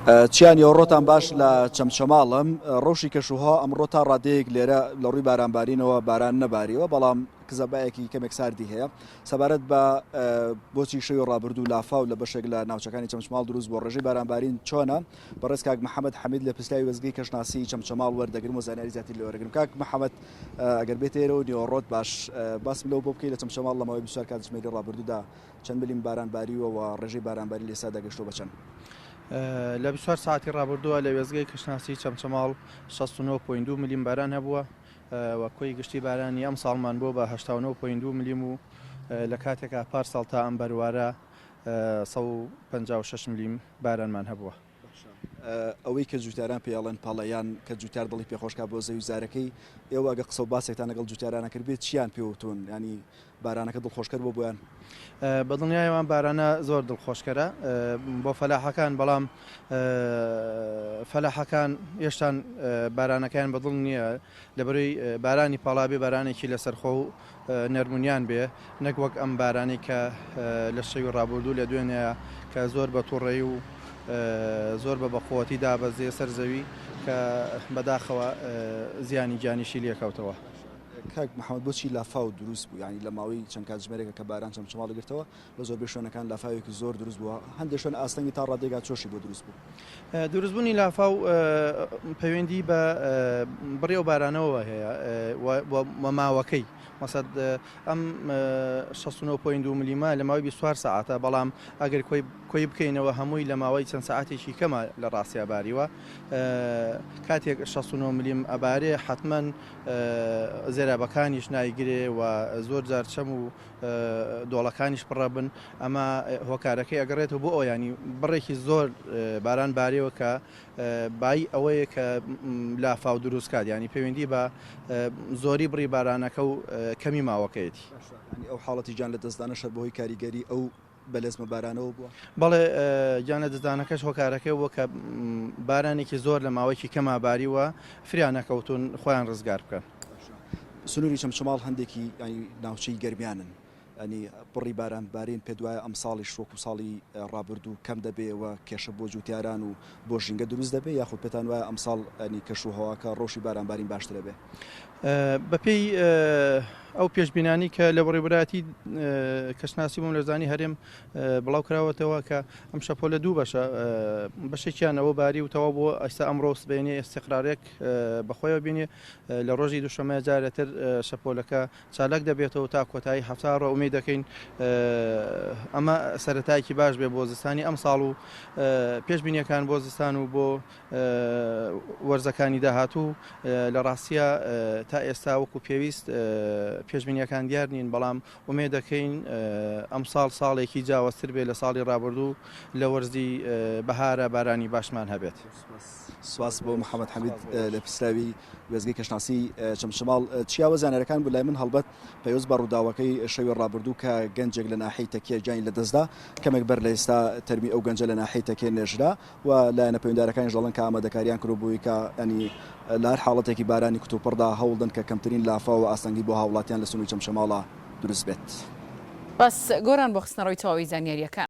چیان ئێوڕۆتان باش لە چەمچەماڵم ڕۆژی کەشوها ئەمڕۆ تا ڕادەیەک لێرە لە ڕووی بارانبارینەوە باران نەباریەوە بەڵام کزەبایەکی کەمێک ساردی هەیە سەبارەت بە بۆچی شەوی ڕابردوو لافاو لە بەشێک لە ناوچەکانی چەمچەماڵ دروست بۆ ڕێژەی بارانبارین چۆنە بەڕێز کاک محەممەد حەمید لە پرسیاری وەزگەی کەشناسی چەمچەماڵ وەردەگرم و زانیاری زیاتر لێوەرەگرم کاک محەممەد ئەگەر بێت ئێرە و نیوەڕۆت باش باسم لەو بۆ بکەی لە چەمچەماڵ لەماوەی 24 کاتژمێری ڕابردوودا چەند ملیم بارانباریوە ڕێژەی بارانباری لێسا دەگەشتۆ بچەند لە 24 ساعتی ڕابردووە لە وێزگەی کەشناسی چەمچەماڵ 69.2 ملیم باران هەبووە و کۆی گشتی بارانی ئەم ساڵمان بۆ بە 89.2 ملیم و لە کاتێکا پارساڵ تا ئەم بەروارە 156 ملیم بارانمان هەبووە. ئەوەی کە جوتیاران پێڵێن پاڵەیان کە جوتیار دڵی پێخۆشکا بۆ زەوی زارەکەی ئێوە ئەگە قسە و باسێکتان لەگەڵ جوتیارانە کرد بێت چیان پێوتون ینی بارانەکە دڵخۆشکەر بۆ بۆیان بەدڵنیایەوان بارانە زۆر دڵخۆشکەرە بۆ فەلاحەکان بەڵام فەلاحەکان هێشتان بارانەکەیان بەدڵ نییە لەبەرەوەی بارانی پاڵابێ بارانێکی لەسەرخۆ و نەرمونیان بێ نەک وەک ئەم بارانی کە لە شەوی ڕابردوو لە دوێنەیە کە زۆر بە تووڕێی و زۆر بە بەخۆتی دابەزێ سەر زەوی کە بەداخەوە زیانی گیانیشی لێکەوتەوە. کاک محەممەد بۆچی لافاو دروست بوو ینی لە ماوەی چەند کاتژمێرێکە کە باران چەمچەماڵ گرتەوە لە زۆربەی شوێنەکان لافاوێکی زۆر دروست بووە هەندێک شوێن ئاستەنگی تا ڕادێگا چۆشی بۆ دروست بوو. دروستبوونی لافاو پەیوەندی بە بڕێ و بارانەوە هەیە مەماوەکەی مەسەد ئەم 69.2 ملیمە لە ماوەی 24 ساعتە بەڵام ئەگەر کۆی بکەینەوە هەمووی لە ماوەی چەند ساعتێکی کەمە لە ڕاستیا باریوە کاتێک 69 ملیم ئەبارێ حتمما زێرابەکانیش نایگرێ و زۆر جار چەم و دۆڵەکانیش پڕە بن ئەمە هۆکارەکەی ئەگەڕێتەوە بۆ ئەویانی بڕێکی زۆر باران بارێەوە کە بای ئەوەیە کە لافاو دروستکات ینی پەیوەندی بە زۆری بڕی بارانەکە و کەمی ماوەکەیەتی ئەو حاڵەتی گیان لە دەستدانە شەر بەهۆی کاریگەری ئەو بەلەزمە بارانەوە بووە بەڵێ گیانە دەستدانەکەش هۆکارەکەی وە کە بارانێکی زۆر لە ماوەیەکی کەما باریوە فریان نەکەوتون خۆیان ڕزگار بکەن. سنووری چەمچەماڵ هەندێکی ناوچەی گەرمیانن ئەنی بڕی بارانبارین پێ دوایە ئەم ساڵی شۆک و ساڵی ڕابردوو کەم دەبێەوە کێشە بۆ جوتیاران و بۆ ژینگە دروست دەبێت یاخود پێتان وایە ئەم ساڵ ئەنی کەشوهەواکە ڕۆژی بارانبارین باشترە بێ بەپێی ئەو پێشبینانی کە لە بڕێبراتی کەشناسی بووم لەرزانی هەرێم بڵاو کراوەتەوە کە ئەم شەپۆ لە دوو بەشە بەشێکیانەوە باری و تەوا بۆ ئەستا ئەمڕۆ بێنێ استقرارێک بەخۆیەوە بینێ لە ڕۆژی دووشەمە جارێتر شەپۆلەکە چالاک دەبێتەوە تا کۆتایی هەفتە ڕۆ ئومێ دەکەین ئەمە سەرەتایەکی باش بێ بۆ زستانی ئەم ساڵ و پێشبینیەکان بۆ زستان و بۆ وەرزەکانی داهاتوو لە ڕاستیە تا ئێستا وەکو پێویست پێشبینیەکان دیار نین بەڵام ئومێ دەکەین ئەم ساڵ ساڵێکی جیاوازتر بێ لە ساڵی ڕابردوو لە وەرزی بەهارە بارانی باشمان هەبێت. سواس بۆ محەممەد حەمید لە پرسراوی وێزگەی کەشناسی چەمچەماڵ چیاوە زانەرەکان بوو لای من هەڵبەت پێویست بە ڕووداوەکەی شەوی ڕابردوو کە گەنجێک لە ناحەی تەکیە گیانی لە دەستدا کەمێک بەر لە ئێستا تەرمی ئەو گەنجە لە ناحەی تەکێ نێژرا و لایەنە پەیوەنددارەکانیش دەڵێن کە ئامادەکاریان کردبووی کە ئەنی لە هەر حاڵەتێکی بارانی کتوپڕدا هەوڵدن کە کەمترین لافا و ئاستەنگی بۆ هاوڵاتیان لە سنووری چەمچەماڵە دروست بێت. بەس گۆران بۆ خستنەڕۆی تەواوی زانیاریەکان.